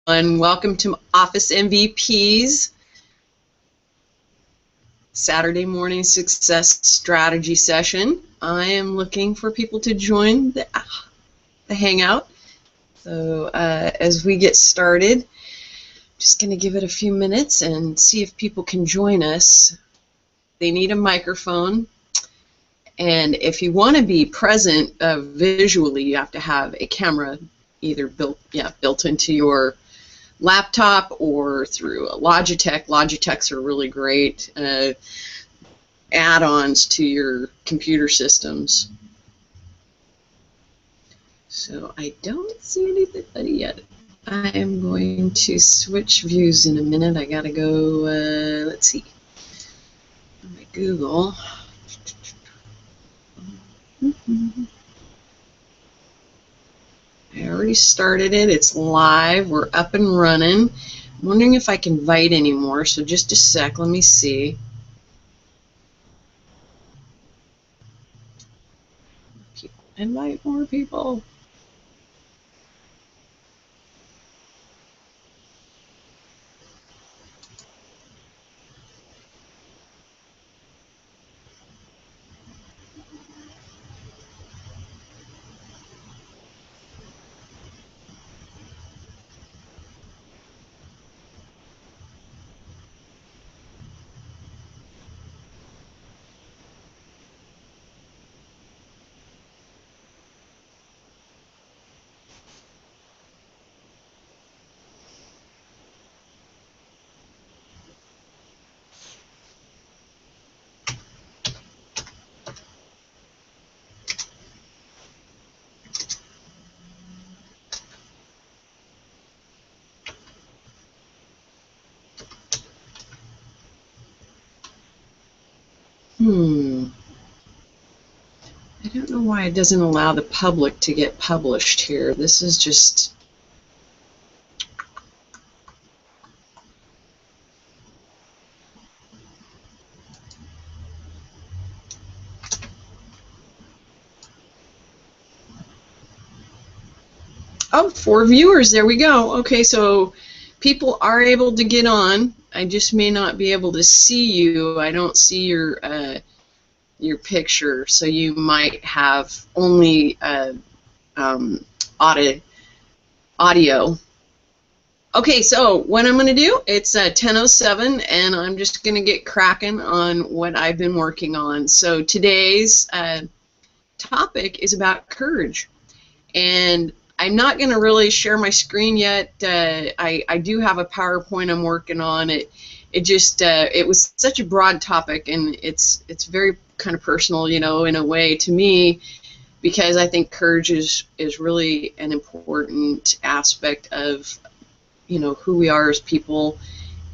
Welcome to Office MVP's Saturday morning success strategy session. I am looking for people to join the hangout. So as we get started, just going to give it a few minutes and see if people can join us. They need a microphone, and if you want to be present visually, you have to have a camera either built into your laptop or through a Logitech. Logitechs are really great add-ons to your computer systems. So I don't see anybody yet. I am going to switch views in a minute. I gotta go, let's see, my Google. I already started it. It's live. We're up and running. I'm wondering if I can invite anymore, so just a sec. Let me see. Invite more people. I don't know why it doesn't allow the public to get published here. This is just... Oh, 4 viewers. There we go. Okay, so people are able to get on. I just may not be able to see you. I don't see your picture, so you might have only audio. Okay, so what I'm going to do, it's 10:07, and I'm just going to get cracking on what I've been working on. So today's topic is about courage, and I'm not going to really share my screen yet. I do have a PowerPoint I'm working on. It was such a broad topic, and it's very kind of personal, you know, in a way to me, because I think courage is really an important aspect of, you know, who we are as people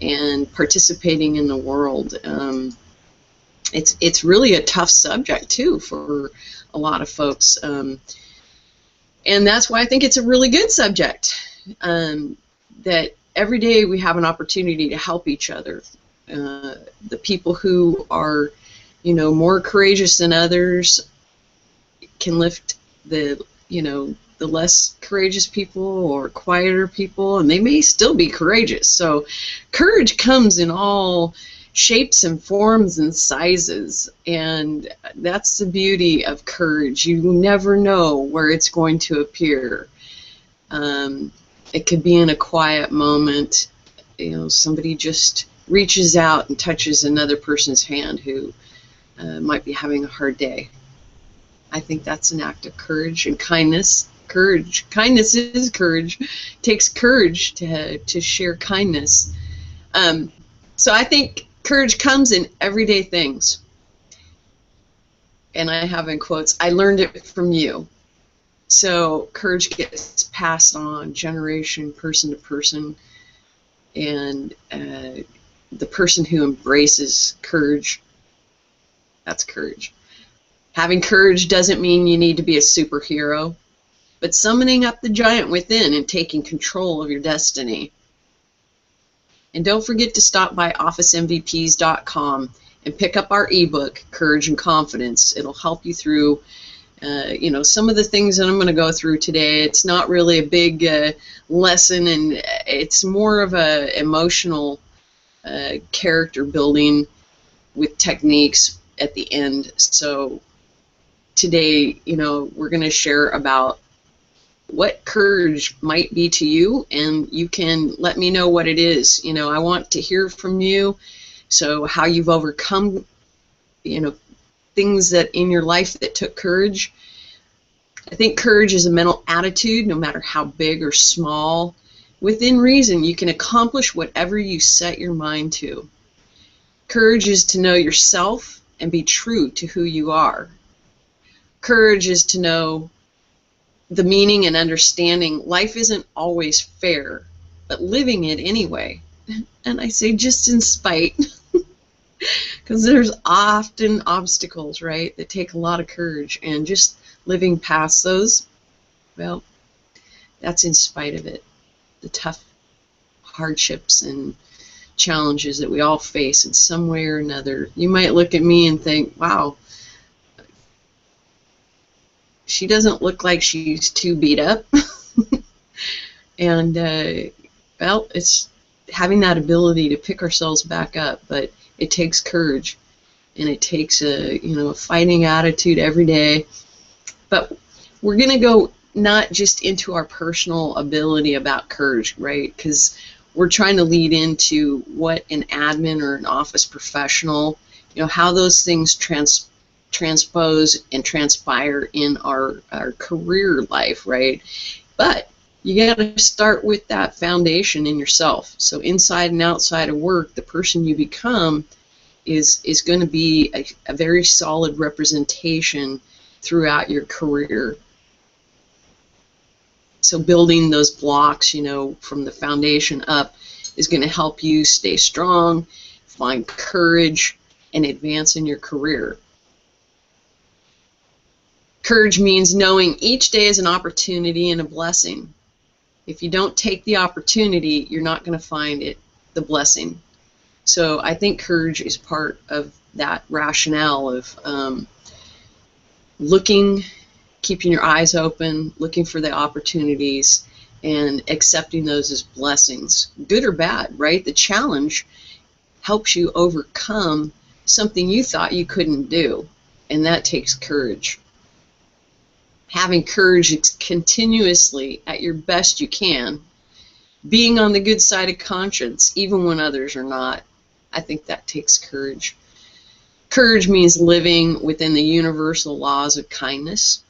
and participating in the world. It's really a tough subject too for a lot of folks. And that's why I think it's a really good subject, that every day we have an opportunity to help each other. The people who are, you know, more courageous than others can lift the, you know, the less courageous people or quieter people, and they may still be courageous. So courage comes in all shapes and forms and sizes, and that's the beauty of courage. You never know where it's going to appear. It could be in a quiet moment, you know, somebody just reaches out and touches another person's hand who might be having a hard day. I think that's an act of courage and kindness. Kindness is courage. It takes courage to share kindness. So I think courage comes in everyday things. And I have in quotes, I learned it from you. So courage gets passed on generation, person to person. And the person who embraces courage, that's courage. Having courage doesn't mean you need to be a superhero, but summoning up the giant within and taking control of your destiny. And don't forget to stop by OfficeMVPs.com and pick up our ebook, Courage and Confidence. It'll help you through You know, some of the things that I'm going to go through today, it's not really a big lesson, and it's more of a emotional character building with techniques at the end. So today, you know, we're going to share about what courage might be to you, and you can let me know what it is. You know, I want to hear from you, so how you've overcome, you know, things that in your life that took courage. I think courage is a mental attitude, no matter how big or small. Within reason, you can accomplish whatever you set your mind to. Courage is to know yourself and be true to who you are. Courage is to know the meaning and understanding life isn't always fair, but living it anyway. And I say just in spite, because there's often obstacles, right, that take a lot of courage, and just living past those, well, that's in spite of it. The tough hardships and challenges that we all face in some way or another. You might look at me and think, wow, she doesn't look like she's too beat up. And, well, it's having that ability to pick ourselves back up, but it takes courage, and it takes a, you know, a fighting attitude every day. But we're going to go not just into our personal ability about courage, right? Because we're trying to lead into what an admin or an office professional, you know, how those things transpose and transpire in our career life, right? But you got to start with that foundation in yourself. So inside and outside of work, the person you become is going to be a very solid representation throughout your career. So building those blocks, you know, from the foundation up is going to help you stay strong, find courage, and advance in your career. Courage means knowing each day is an opportunity and a blessing. If you don't take the opportunity, you're not going to find it, the blessing. So I think courage is part of that rationale of looking, keeping your eyes open, looking for the opportunities, and accepting those as blessings, good or bad, right? The challenge helps you overcome something you thought you couldn't do, and that takes courage. Having courage continuously at your best you can, being on the good side of conscience, even when others are not, I think that takes courage. Courage means living within the universal laws of kindness.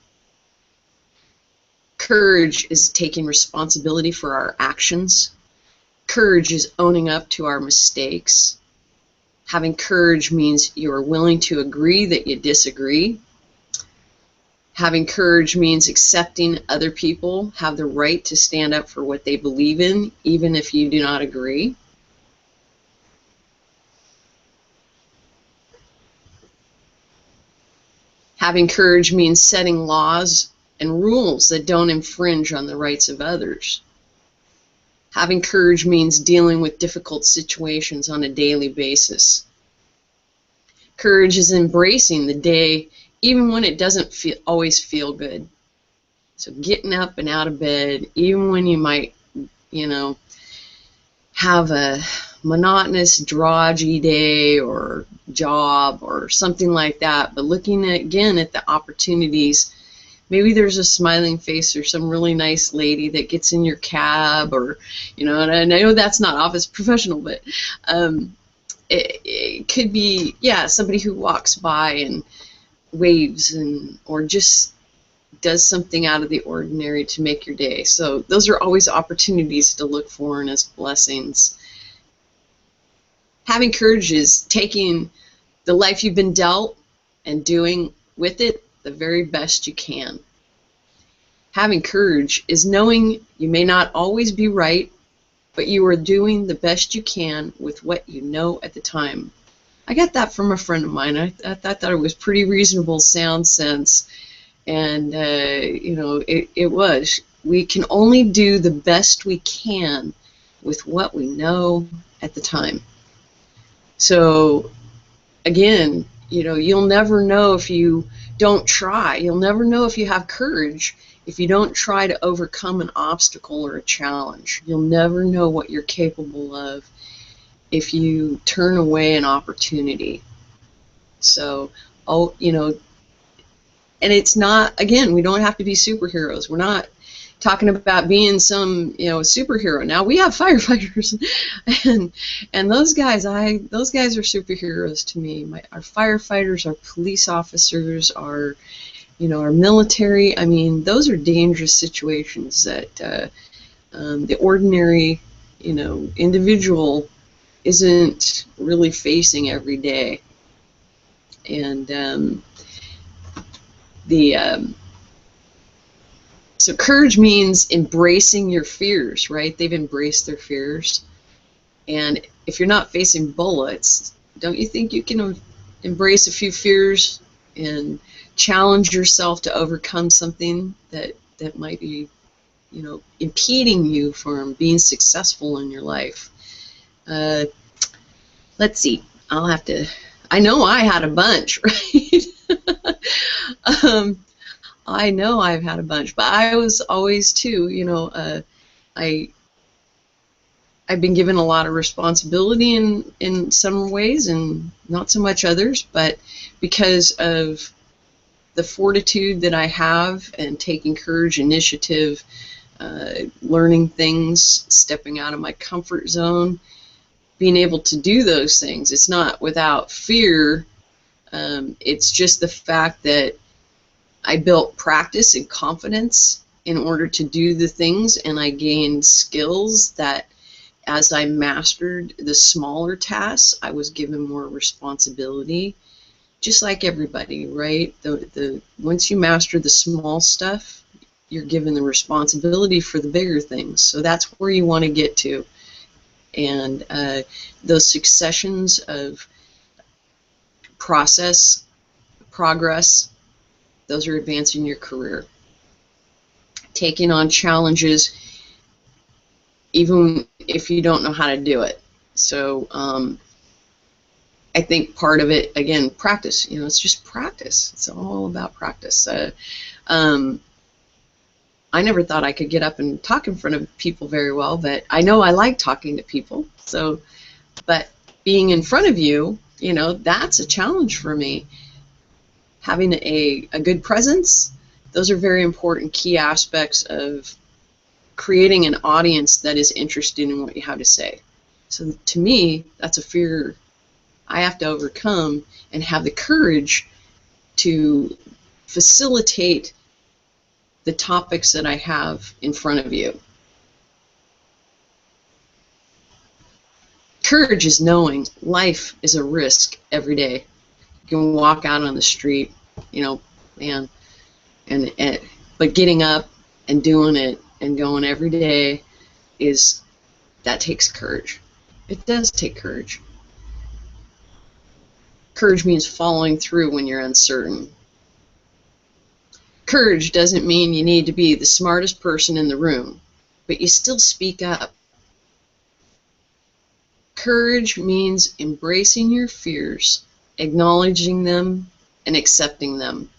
Courage is taking responsibility for our actions. Courage is owning up to our mistakes. Having courage means you are willing to agree that you disagree. Having courage means accepting other people have the right to stand up for what they believe in, even if you do not agree. Having courage means setting laws and rules that don't infringe on the rights of others. Having courage means dealing with difficult situations on a daily basis. Courage is embracing the day even when it doesn't always feel good. So getting up and out of bed, even when you might, you know, have a monotonous, drudgy day or job or something like that, but looking again at the opportunities. Maybe there's a smiling face or some really nice lady that gets in your cab, or, you know, and I know that's not office professional, but it could be, yeah, somebody who walks by and waves and or just does something out of the ordinary to make your day. So those are always opportunities to look for and as blessings. Having courage is taking the life you've been dealt and doing with it the very best you can. Having courage is knowing you may not always be right, but you are doing the best you can with what you know at the time. I got that from a friend of mine. I thought it was pretty reasonable, sound sense, and you know, it was. We can only do the best we can with what we know at the time. So again, You know, you'll never know if you don't try. You'll never know if you have courage if you don't try to overcome an obstacle or a challenge. You'll never know what you're capable of if you turn away an opportunity. So, oh, you know, and it's not, again, we don't have to be superheroes. We're not talking about being some, you know, superhero. Now we have firefighters, and those guys are superheroes to me. Our firefighters, our police officers, our, you know, our military. I mean, those are dangerous situations that the ordinary, you know, individual isn't really facing every day. And so courage means embracing your fears, right? They've embraced their fears. And if you're not facing bullets, don't you think you can embrace a few fears and challenge yourself to overcome something that might be, you know, impeding you from being successful in your life? Let's see. I know I had a bunch, right? I know I've had a bunch, but I was always too, you know, I've been given a lot of responsibility in some ways and not so much others, but because of the fortitude that I have and taking courage, initiative, learning things, stepping out of my comfort zone, being able to do those things. It's not without fear. It's just the fact that I built practice and confidence in order to do the things, and I gained skills that as I mastered the smaller tasks, I was given more responsibility, just like everybody, right? Once you master the small stuff, you're given the responsibility for the bigger things. So that's where you want to get to. And those successions of progress, those are advancing your career. Taking on challenges, even if you don't know how to do it. So I think part of it, again, practice. You know, it's just practice. It's all about practice. I never thought I could get up and talk in front of people very well, but I know I like talking to people. So, but being in front of you, you know, that's a challenge for me. Having a good presence, those are very important key aspects of creating an audience that is interested in what you have to say. So to me, that's a fear I have to overcome and have the courage to facilitate the topics that I have in front of you. Courage is knowing life is a risk every day. You can walk out on the street, you know, man, but getting up and doing it and going every day that takes courage. It does take courage. Courage means following through when you're uncertain. Courage doesn't mean you need to be the smartest person in the room, but you still speak up. Courage means embracing your fears, acknowledging them, and accepting them.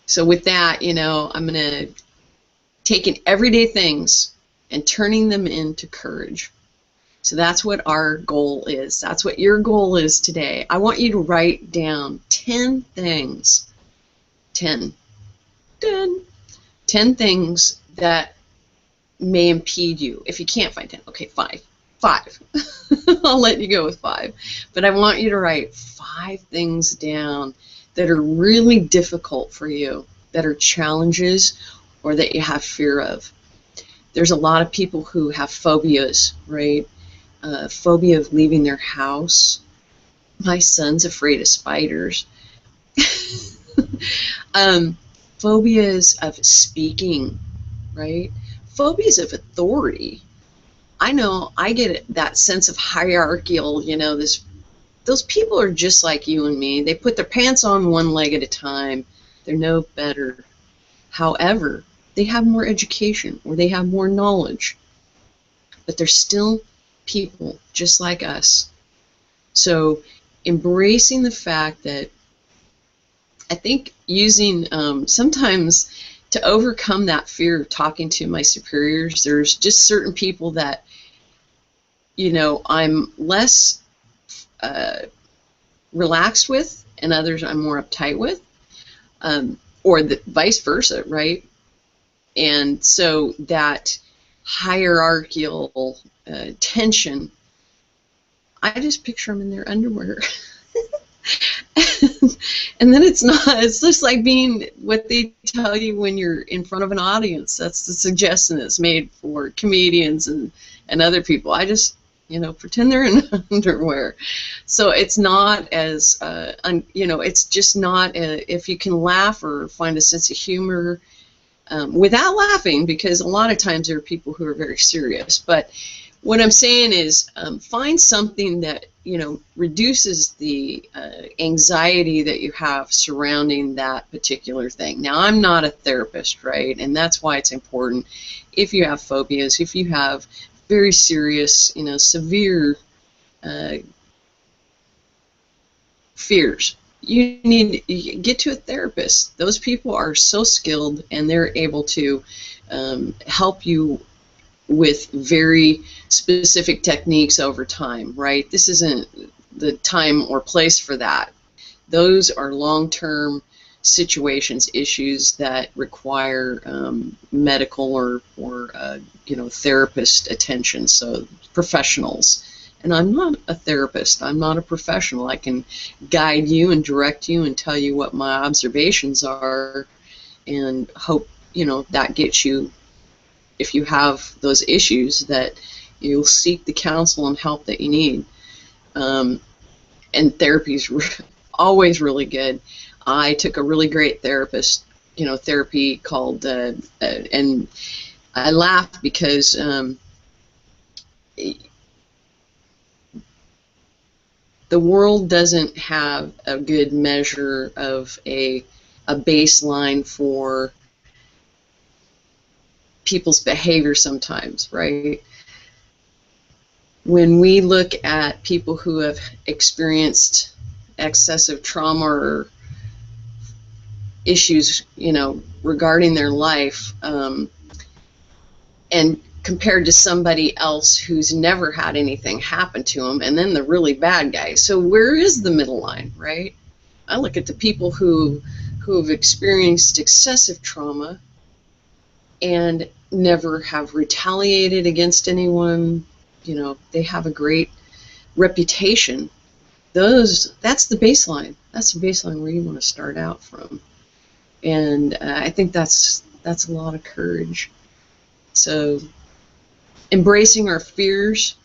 So with that, you know, I'm going to taking everyday things and turning them into courage. So that's what our goal is. That's what your goal is today. I want you to write down 10 things. 10 things that may impede you. If you can't find 10, okay, 5. I'll let you go with 5. But I want you to write 5 things down that are really difficult for you, that are challenges or that you have fear of. There's a lot of people who have phobias, right? Phobia of leaving their house. My son's afraid of spiders. Phobias of speaking, right? Phobias of authority. I know I get that sense of hierarchical, you know, those people are just like you and me. They put their pants on one leg at a time. They're no better. However, they have more education or they have more knowledge. But they're still people just like us. So embracing the fact that I think using sometimes to overcome that fear of talking to my superiors, there's just certain people that, you know, I'm less relaxed with, and others I'm more uptight with, or the vice versa, right? And so that hierarchical tension, I just picture them in their underwear. And then it's just like being what they tell you when you're in front of an audience. That's the suggestion that's made for comedians and other people. I just, you know, pretend they're in underwear. So it's not as, you know, it's just not, if you can laugh or find a sense of humor without laughing, because a lot of times there are people who are very serious. But what I'm saying is find something that, you know, reduces the anxiety that you have surrounding that particular thing. Now, I'm not a therapist, right? And that's why it's important. If you have phobias, if you have very serious, you know, severe fears, you need to get to a therapist. Those people are so skilled, and they're able to help you with very specific techniques over time, right? This isn't the time or place for that. Those are long-term situations, issues that require medical or you know, therapist attention, so professionals. And I'm not a therapist. I'm not a professional. I can guide you and direct you and tell you what my observations are, and hope, you know, that gets you, if you have those issues, that you'll seek the counsel and help that you need. And therapy is always really good. I took a really great therapist, you know, therapy called, and I laughed because the world doesn't have a good measure of a baseline for people's behavior sometimes, right? When we look at people who have experienced excessive trauma or issues, you know, regarding their life, and compared to somebody else who's never had anything happen to them, and then the really bad guy. So where is the middle line, right? I look at the people who have experienced excessive trauma and never have retaliated against anyone. You know, they have a great reputation. That's the baseline. That's the baseline where you want to start out from. And I think that's a lot of courage. So embracing our fears.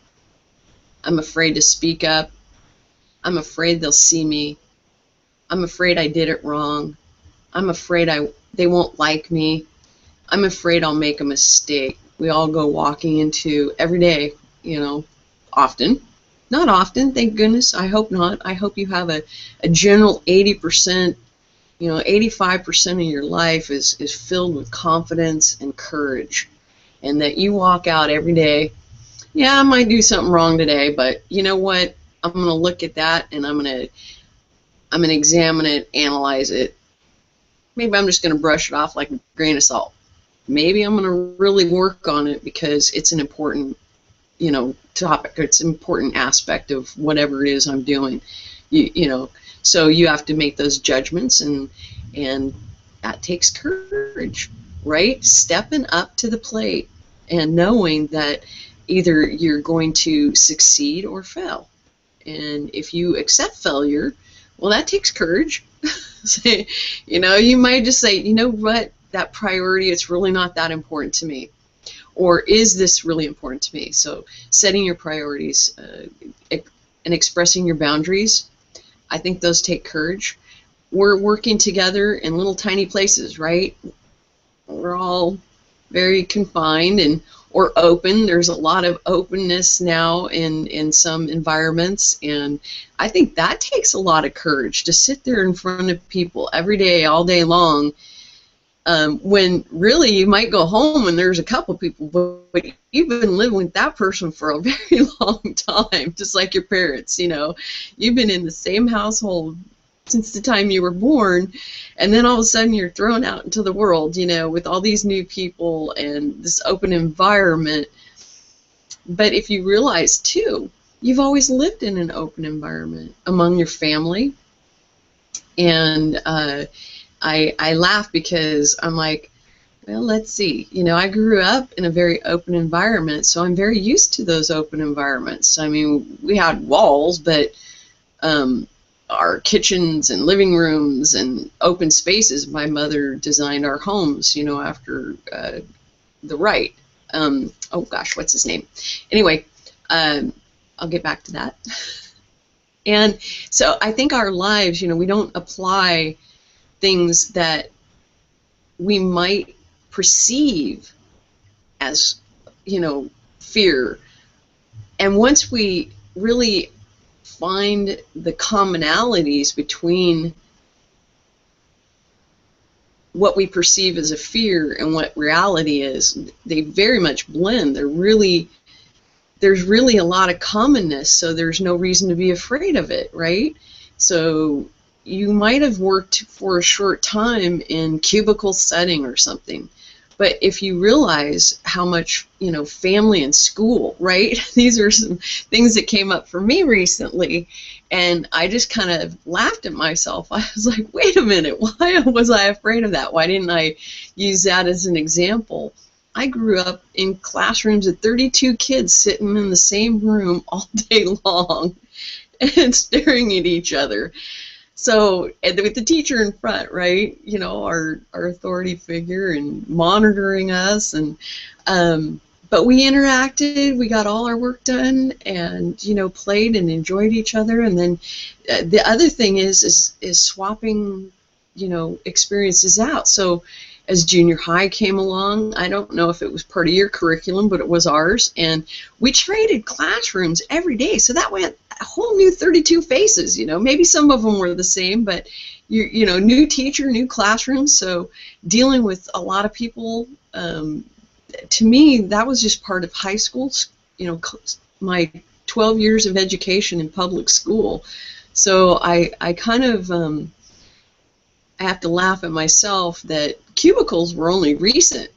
I'm afraid to speak up. I'm afraid they'll see me. I'm afraid I did it wrong. I'm afraid they won't like me. I'm afraid I'll make a mistake. We all go walking into every day, you know, often. Not often, thank goodness. I hope not. I hope you have a general 80%, you know, 85% of your life is filled with confidence and courage. And that you walk out every day, yeah, I might do something wrong today, but you know what? I'm going to look at that, and I'm going to examine it, analyze it. Maybe I'm just going to brush it off like a grain of salt. Maybe I'm going to really work on it because it's an important, you know, topic. It's an important aspect of whatever it is I'm doing. You know, so you have to make those judgments, and that takes courage, right? Stepping up to the plate and knowing that either you're going to succeed or fail. And if you accept failure, well, that takes courage. You know, you might just say, you know what, that priority, it's really not that important to me. Or is this really important to me? So setting your priorities and expressing your boundaries, I think those take courage. We're working together in little tiny places, right? We're all very confined or open. There's a lot of openness now in some environments, and I think that takes a lot of courage to sit there in front of people every day, all day long, when really you might go home and there's a couple people, but you've been living with that person for a very long time, just like your parents, you know. You've been in the same household since the time you were born, and then all of a sudden you're thrown out into the world, you know, with all these new people and this open environment. But if you realize, too, you've always lived in an open environment among your family, and I laugh because I'm like, well, let's see. You know, I grew up in a very open environment, so I'm very used to those open environments. I mean, we had walls, but our kitchens and living rooms and open spaces, my mother designed our homes, you know, after the right. Oh, gosh, what's his name? Anyway, I'll get back to that. And so I think our lives, you know, we don't apply things that we might perceive as, you know, fear. And once we really find the commonalities between what we perceive as a fear and what reality is, they very much blend. There's really a lot of commonness, so there's no reason to be afraid of it, right? So you might have worked for a short time in cubicle setting or something, but if you realize how much, you know, family and school, right? These are some things that came up for me recently, and I just kind of laughed at myself. I was like, wait a minute, why was I afraid of that? Why didn't I use that as an example? I grew up in classrooms of 32 kids sitting in the same room all day long and staring at each other. So, and with the teacher in front, right, you know, our authority figure and monitoring us, and but we interacted, we got all our work done, and, you know, played and enjoyed each other. And then the other thing is swapping, you know, experiences out. So as junior high came along, I don't know if it was part of your curriculum, but it was ours, and we traded classrooms every day. So that went a whole new 32 faces, you know. Maybe some of them were the same, but you know, new teacher, new classroom. So dealing with a lot of people, to me, that was just part of high school, you know, my 12 years of education in public school. So I kind of I have to laugh at myself that cubicles were only recent.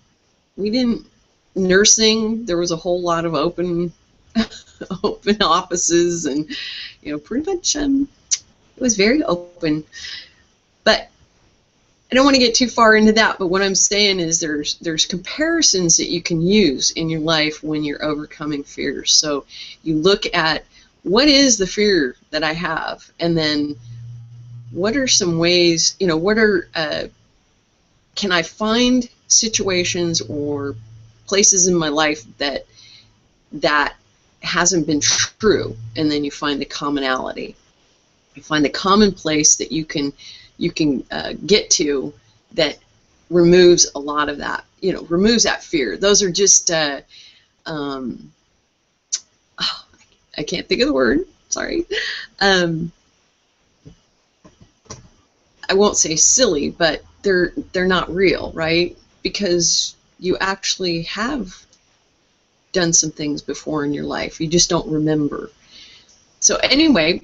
We didn't, nursing, there was a whole lot of open open offices, and, you know, pretty much it was very open. But I don't want to get too far into that, but what I'm saying is there's comparisons that you can use in your life when you're overcoming fears. So you look at, what is the fear that I have, and then what are some ways, you know, what are can I find situations or places in my life that hasn't been true, and then you find the commonality. You find the common place that you can get to that removes a lot of that, you know, removes that fear. Those are just oh, I can't think of the word, sorry. I won't say silly, but they're not real, right? Because you actually have done some things before in your life. You just don't remember. So anyway,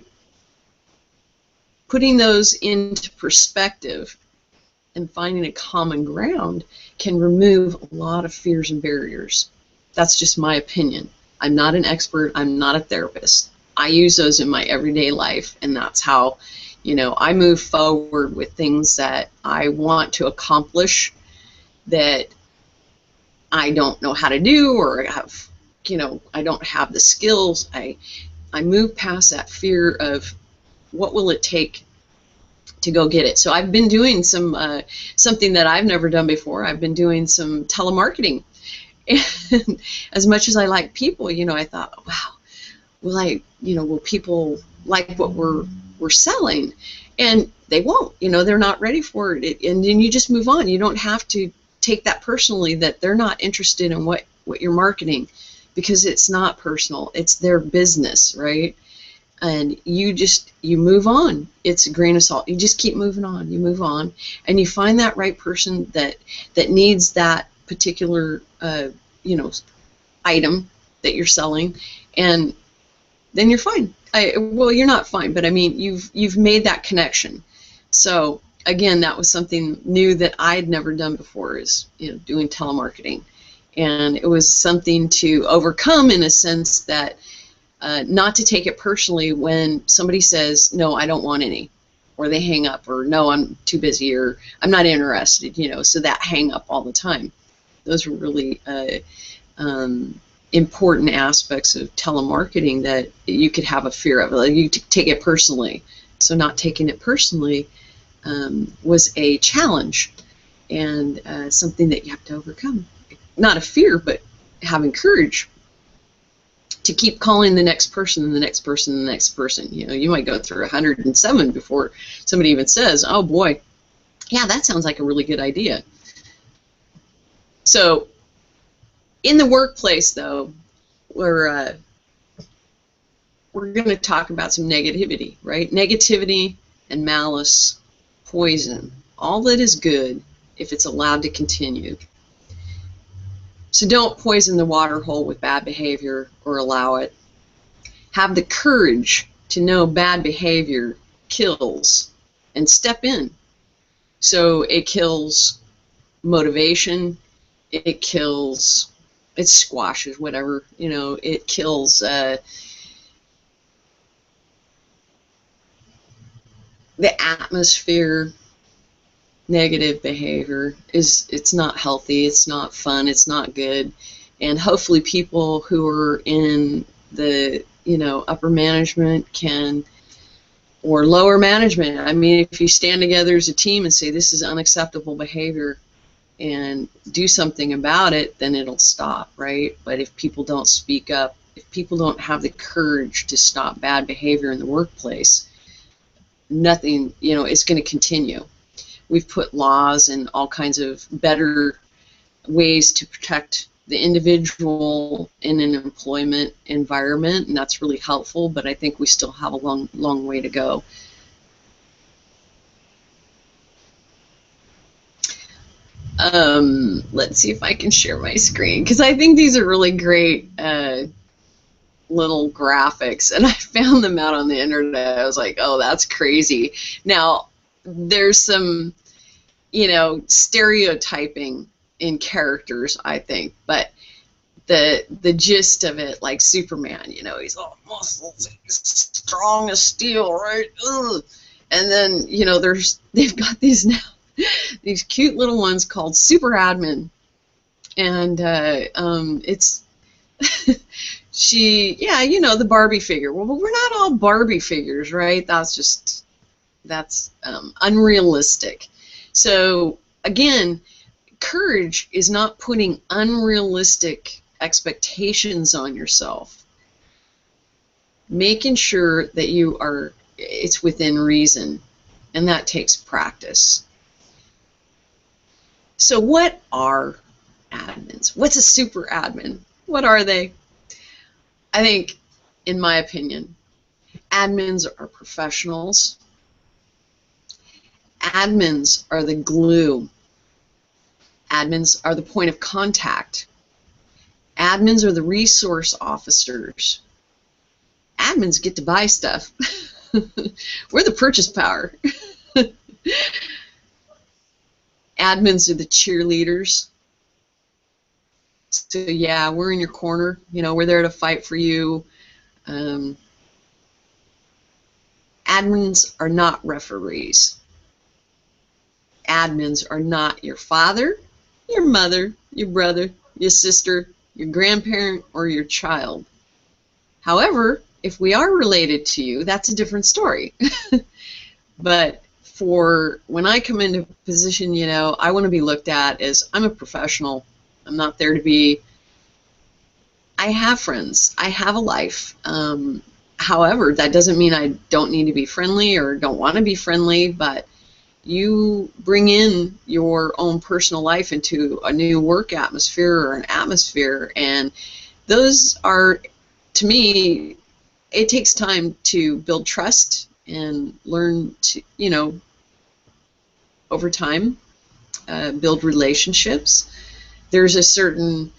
putting those into perspective and finding a common ground can remove a lot of fears and barriers. That's just my opinion. I'm not an expert. I'm not a therapist. I use those in my everyday life, and that's how, you know, I move forward with things that I want to accomplish that I don't know how to do, or have, you know, I don't have the skills. I move past that fear of what will it take to go get it. So I've been doing some something that I've never done before. I've been doing some telemarketing, and as much as I like people, you know, I thought, wow, will people like what we're selling? And they won't. You know, they're not ready for it. And then you just move on. You don't have to take that personally, that they're not interested in what you're marketing, because it's not personal. It's their business, right? and you move on. It's a grain of salt. You just keep moving on. You move on, and you find that right person that needs that particular item that you're selling, and then you're fine. Well, you're not fine, but I mean, you've made that connection. So again, that was something new that I had never done before, is doing telemarketing, and it was something to overcome, in a sense that not to take it personally when somebody says, no, I don't want any, or they hang up, or no, I'm too busy, or I'm not interested, so that hang up all the time. Those were really important aspects of telemarketing that you could have a fear of. Like, you take it personally. So not taking it personally was a challenge, and something that you have to overcome. Not a fear, but having courage to keep calling the next person and the next person and the next person. You might go through 107 before somebody even says, oh boy, yeah, that sounds like a really good idea. So in the workplace, though, we're going to talk about some negativity, right? Negativity and malice, poison, all that is good if it's allowed to continue. So don't poison the water hole with bad behavior or allow it. Have the courage to know bad behavior kills and step in. So it kills motivation, it kills, it squashes whatever, it kills the atmosphere. Negative behavior it's not healthy, it's not fun, it's not good, and hopefully people who are in the upper management or lower management, I mean, if you stand together as a team and say this is unacceptable behavior and do something about it, then it'll stop, right? But if people don't speak up, if people don't have the courage to stop bad behavior in the workplace, nothing, is going to continue. We've put laws and all kinds of better ways to protect the individual in an employment environment, and that's really helpful, but I think we still have a long way to go. Let's see if I can share my screen, because I think these are really great little graphics, and I found them out on the internet. I was like, oh, that's crazy. Now, there's some, stereotyping in characters, I think, but the gist of it, like Superman, he's all muscles, he's strong as steel, right? Ugh. And then, they've got these now, these cute little ones called super admin, and it's the Barbie figure. Well, we're not all Barbie figures, right? That's unrealistic. So again, courage is not putting unrealistic expectations on yourself. Making sure that it's within reason, and that takes practice. So what are admins? What's a super admin? What are they? I think, in my opinion, admins are professionals. Admins are the glue. Admins are the point of contact. Admins are the resource officers. Admins get to buy stuff. We're the purchase power. Admins are the cheerleaders. So yeah, we're in your corner. We're there to fight for you. Admins are not referees. Admins are not your father, your mother, your brother, your sister, your grandparent, or your child. However, if we are related to you, that's a different story. But for when I come into a position, I want to be looked at as I'm a professional. I'm not there to be. I have friends. I have a life. However, that doesn't mean I don't need to be friendly or don't want to be friendly, but you bring in your own personal life into a new work atmosphere or an atmosphere, and those are, to me, it takes time to build trust and learn to, over time, build relationships. There's a certain,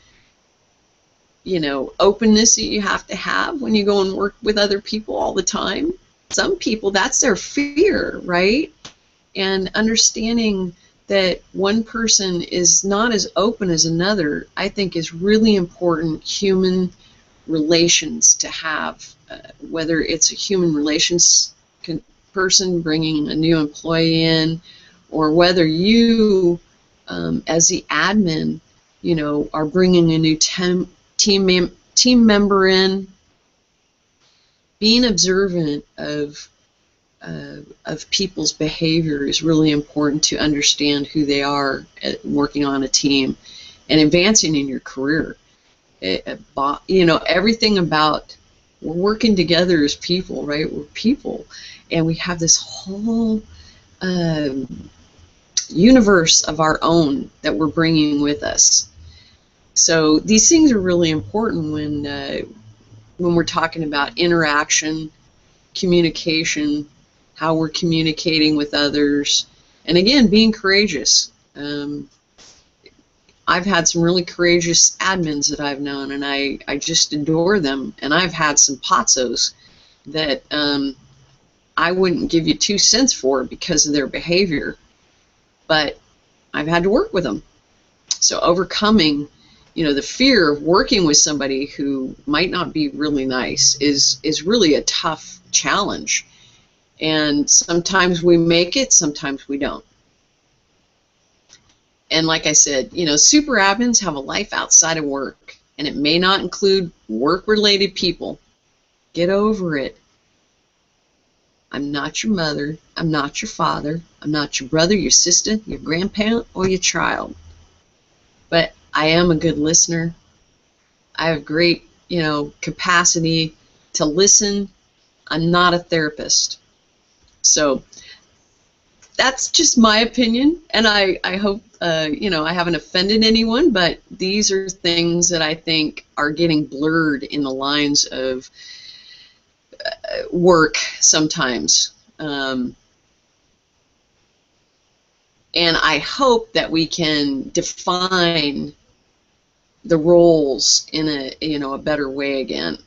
openness that you have to have when you go and work with other people all the time. Some people, that's their fear, right? And understanding that one person is not as open as another, I think, is really important human relations to have, whether it's a human relations person bringing a new employee in, or whether you, as the admin, are bringing a new team member in. Being observant of people's behavior is really important to understand who they are working on a team and advancing in your career. Everything about, we're working together as people, right? We're people, and we have this whole universe of our own that we're bringing with us. So these things are really important when we're talking about interaction, communication, how we're communicating with others, and again, being courageous. I've had some really courageous admins that I've known, and I just adore them. And I've had some pazzos that I wouldn't give you 2 cents for because of their behavior, but I've had to work with them. So overcoming, the fear of working with somebody who might not be really nice is really a tough challenge. And sometimes we make it, sometimes we don't. And like I said, super admins have a life outside of work, and it may not include work-related people. Get over it. I'm not your mother. I'm not your father. I'm not your brother, your sister, your grandparent, or your child. But I am a good listener. I have great, capacity to listen. I'm not a therapist. So that's just my opinion, and I hope I haven't offended anyone, but these are things that I think are getting blurred in the lines of work sometimes. And I hope that we can define the roles in a better way again.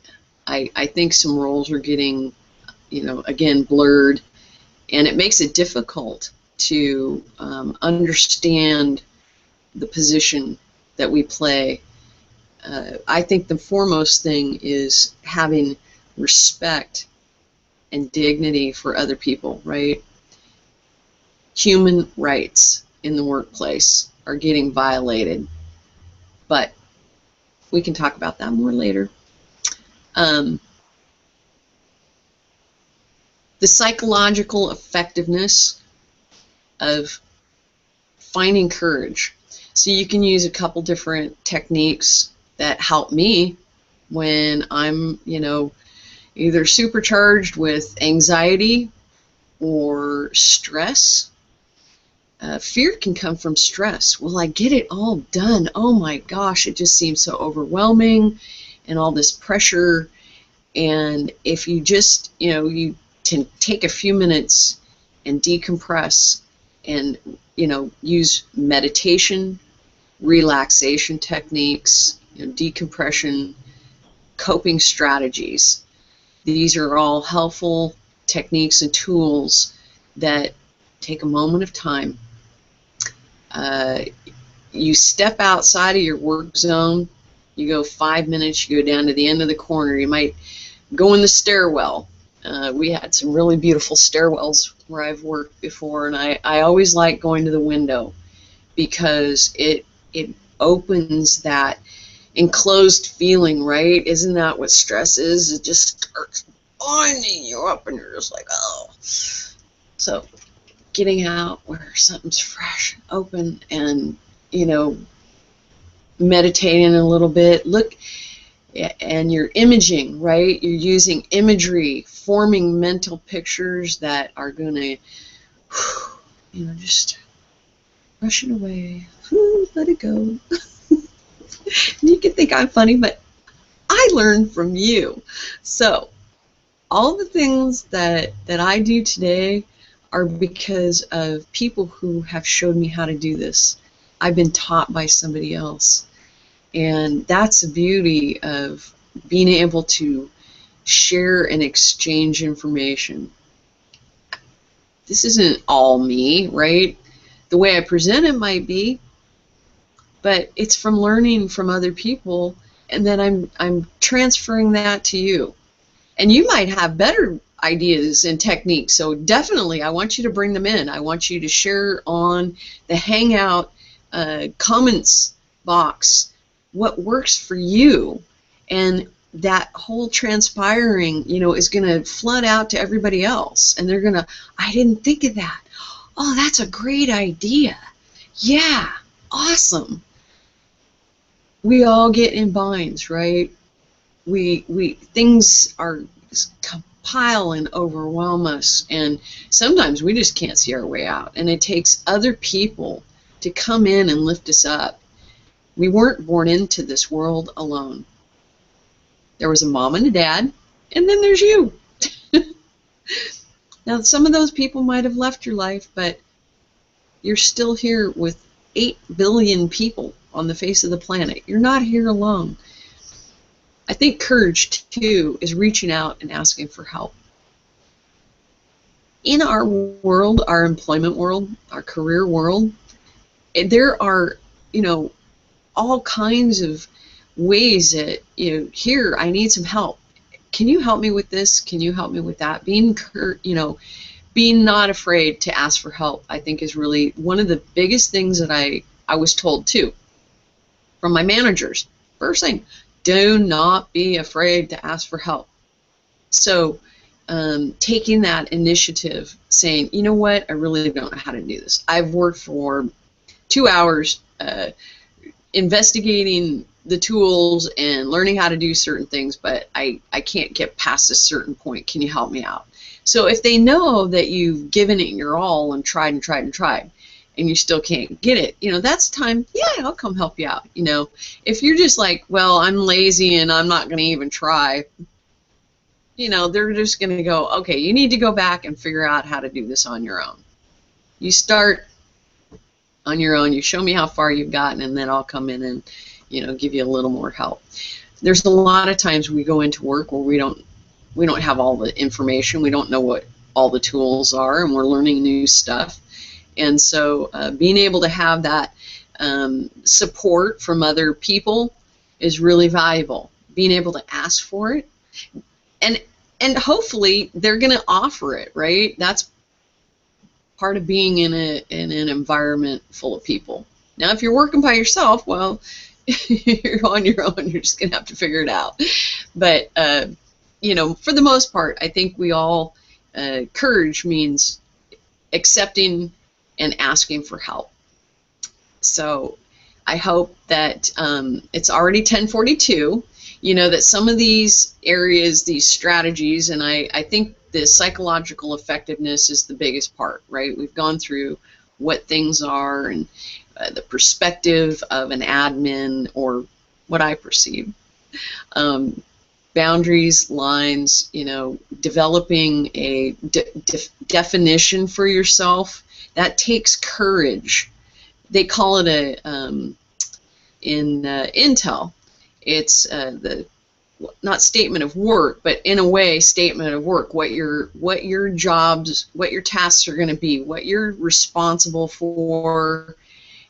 I think some roles are getting again blurred, and it makes it difficult to understand the position that we play. I think the foremost thing is having respect and dignity for other people, right? Human rights in the workplace are getting violated, but we can talk about that more later. The psychological effectiveness of finding courage. So you can use a couple different techniques that help me when I'm, either supercharged with anxiety or stress. Fear can come from stress. Will I get it all done? Oh my gosh, it just seems so overwhelming and all this pressure. And if you just, you can take a few minutes and decompress and, use meditation, relaxation techniques, decompression, coping strategies. These are all helpful techniques and tools that take a moment of time. You step outside of your work zone, you go 5 minutes, you go down to the end of the corner, you might go in the stairwell. We had some really beautiful stairwells where I've worked before, and I always like going to the window because it opens that enclosed feeling, right? Isn't that what stress is? It just starts binding you up, and you're just like, oh. So getting out where something's fresh, open, and, meditating a little bit. Look, and you're imaging, right? You're using imagery, forming mental pictures that are going to, just brush it away. Let it go. You can think I'm funny, but I learned from you. So all the things that I do today are because of people who have showed me how to do this. I've been taught by somebody else. And that's the beauty of being able to share and exchange information. This isn't all me, right? The way I present it might be, but it's from learning from other people, and then I'm transferring that to you. And you might have better ideas and techniques, so definitely I want you to bring them in. I want you to share on the Hangout comments box what works for you, and that whole transpiring, you know, is going to flood out to everybody else, and they're going to, I didn't think of that. Oh, that's a great idea. Yeah, awesome. We all get in binds, right? Things are compile and overwhelm us, and sometimes we just can't see our way out, and it takes other people to come in and lift us up. We weren't born into this world alone. There was a mom and a dad, and then there's you. Now, some of those people might have left your life, but you're still here with 8 billion people on the face of the planet. You're not here alone. I think courage, too, is reaching out and asking for help. In our world, our employment world, our career world, there are, you know, all kinds of ways that, you know, here, I need some help. Can you help me with this? Can you help me with that? Being not afraid to ask for help, I think, is really one of the biggest things that I was told, too, from my managers. First thing, do not be afraid to ask for help. So taking that initiative, saying, you know what, I really don't know how to do this. I've worked for 2 hours investigating the tools and learning how to do certain things, but I can't get past a certain point. Can you help me out? So if they know that you've given it your all and tried and tried and tried, and you still can't get it, you know, that's time, yeah, I'll come help you out. You know, if you're just like, well, I'm lazy and I'm not going to even try, you know, they're just going to go, okay, you need to go back and figure out how to do this on your own. You start on your own, you show me how far you've gotten, and then I'll come in and, you know, give you a little more help. There's a lot of times we go into work where we don't have all the information, we don't know what all the tools are, and we're learning new stuff. And so being able to have that support from other people is really valuable. Being able to ask for it, and hopefully they're going to offer it, right? That's part of being in an environment full of people. Now, if you're working by yourself, well, you're on your own. You're just going to have to figure it out. But you know, for the most part, I think we all courage means accepting and asking for help. So I hope that it's already 10:42. You know, that some of these areas, these strategies, and I think the psychological effectiveness is the biggest part, right? We've gone through what things are and the perspective of an admin, or what I perceive. Boundaries, lines, you know, developing a definition for yourself. That takes courage. They call it in Intel, it's the, not statement of work, but in a way, statement of work. What your jobs, what your tasks are going to be, what you're responsible for,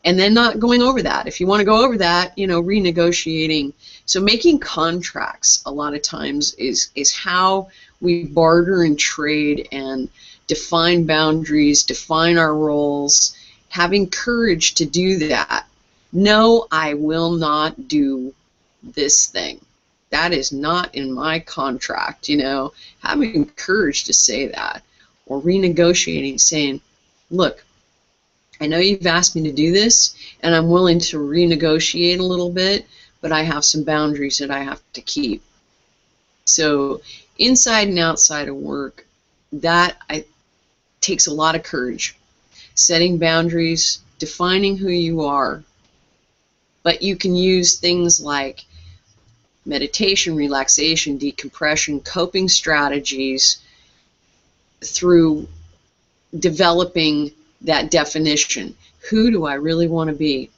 and then not going over that. If you want to go over that, you know, renegotiating. So making contracts a lot of times is how we barter and trade and define boundaries, define our roles, having courage to do that. No, I will not do this thing. That is not in my contract, you know. Having courage to say that, or renegotiating, saying, look, I know you've asked me to do this, and I'm willing to renegotiate a little bit, but I have some boundaries that I have to keep. So inside and outside of work, that takes a lot of courage. Setting boundaries, defining who you are. But you can use things like meditation, relaxation, decompression, coping strategies through developing that definition. Who do I really want to be?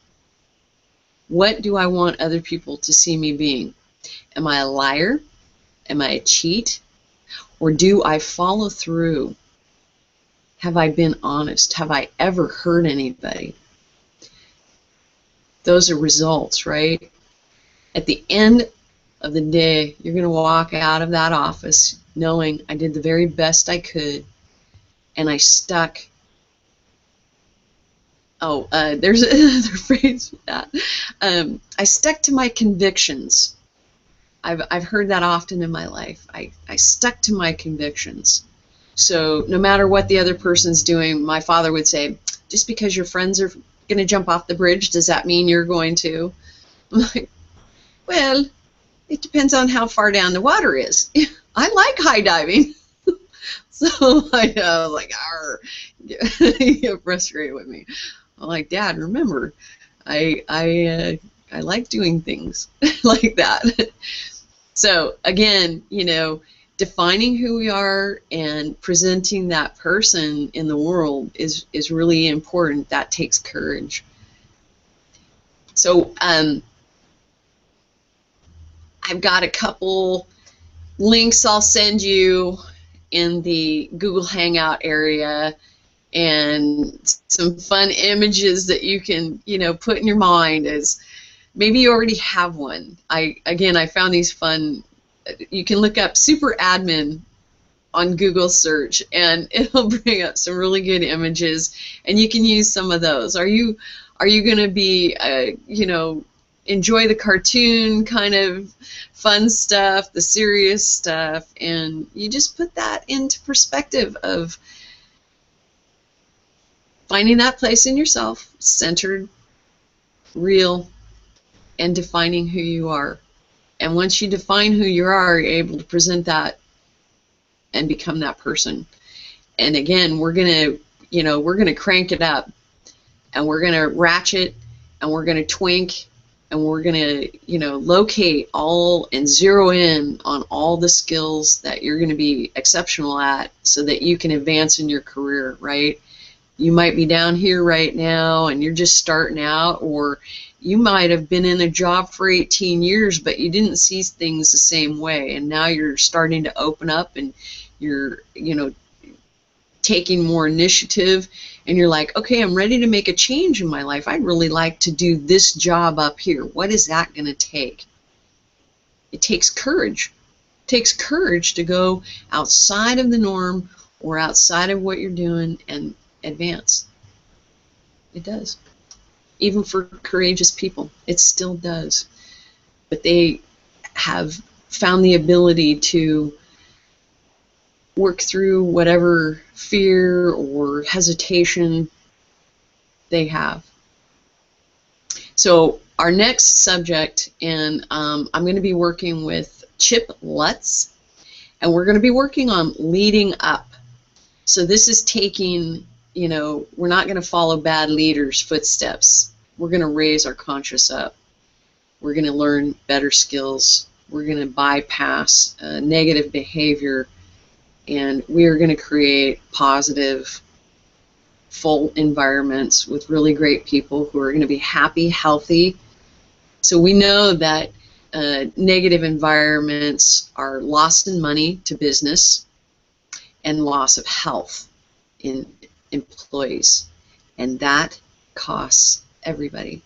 What do I want other people to see me being? Am I a liar? Am I a cheat? Or do I follow through? Have I been honest? Have I ever hurt anybody? Those are results, right? At the end of the day, you're going to walk out of that office knowing I did the very best I could, and I stuck. There's another phrase for that. I stuck to my convictions. I've heard that often in my life. I stuck to my convictions. So no matter what the other person's doing, my father would say, just because your friends are going to jump off the bridge, does that mean you're going to? I'm like, well, it depends on how far down the water is. I like high diving. So I was like, arr, you get frustrated with me. I'm like, Dad, remember, I like doing things like that. So again, you know, defining who we are and presenting that person in the world is really important. That takes courage. So I've got a couple links I'll send you in the Google Hangout area, and some fun images that you can, you know, put in your mind. As maybe you already have one. I found these fun. You can look up super admin on Google search, and it'll bring up some really good images, and you can use some of those. Are you going to be you know, enjoy the cartoon kind of fun stuff, the serious stuff, and you just put that into perspective of finding that place in yourself, centered, real, and defining who you are. And once you define who you are, you're able to present that and become that person. And again, we're gonna crank it up, and we're gonna ratchet, and we're gonna twink, and we're gonna, you know, locate all and zero in on all the skills that you're gonna be exceptional at, so that you can advance in your career, right? You might be down here right now and you're just starting out, or you might have been in a job for 18 years but you didn't see things the same way, and now you're starting to open up and you're, you know, taking more initiative, and you're like, okay, I'm ready to make a change in my life. I'd really like to do this job up here. What is that going to take? It takes courage. It takes courage to go outside of the norm or outside of what you're doing and advance. It does. Even for courageous people, it still does. But they have found the ability to work through whatever fear or hesitation they have. So our next subject, and I'm going to be working with Chip Lutz, and we're going to be working on leading up. So this is taking, you know, we're not going to follow bad leaders' footsteps. We're going to raise our conscious up. We're going to learn better skills. We're going to bypass negative behavior, and we are going to create positive, full environments with really great people who are going to be happy, healthy. So we know that negative environments are loss in money to business and loss of health in employees, and that costs everybody.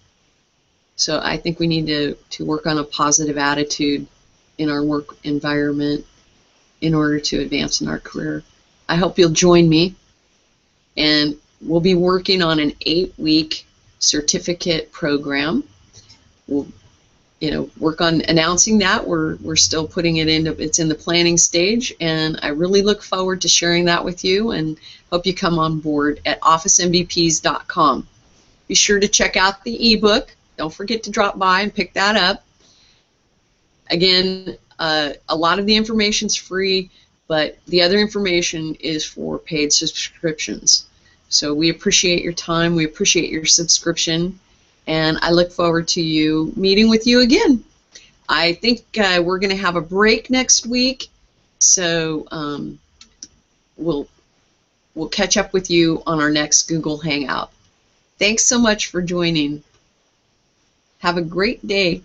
So I think we need to work on a positive attitude in our work environment in order to advance in our career. I hope you'll join me, and we'll be working on an 8-week certificate program. We'll, you know, work on announcing that. We're still putting it into, it's in the planning stage, and I really look forward to sharing that with you, and hope you come on board at officemvps.com. Be sure to check out the ebook. Don't forget to drop by and pick that up. Again, a lot of the information's free, but the other information is for paid subscriptions. So we appreciate your time, we appreciate your subscription, and I look forward to meeting with you again. I think we're going to have a break next week, so we'll catch up with you on our next Google Hangout. Thanks so much for joining. Have a great day.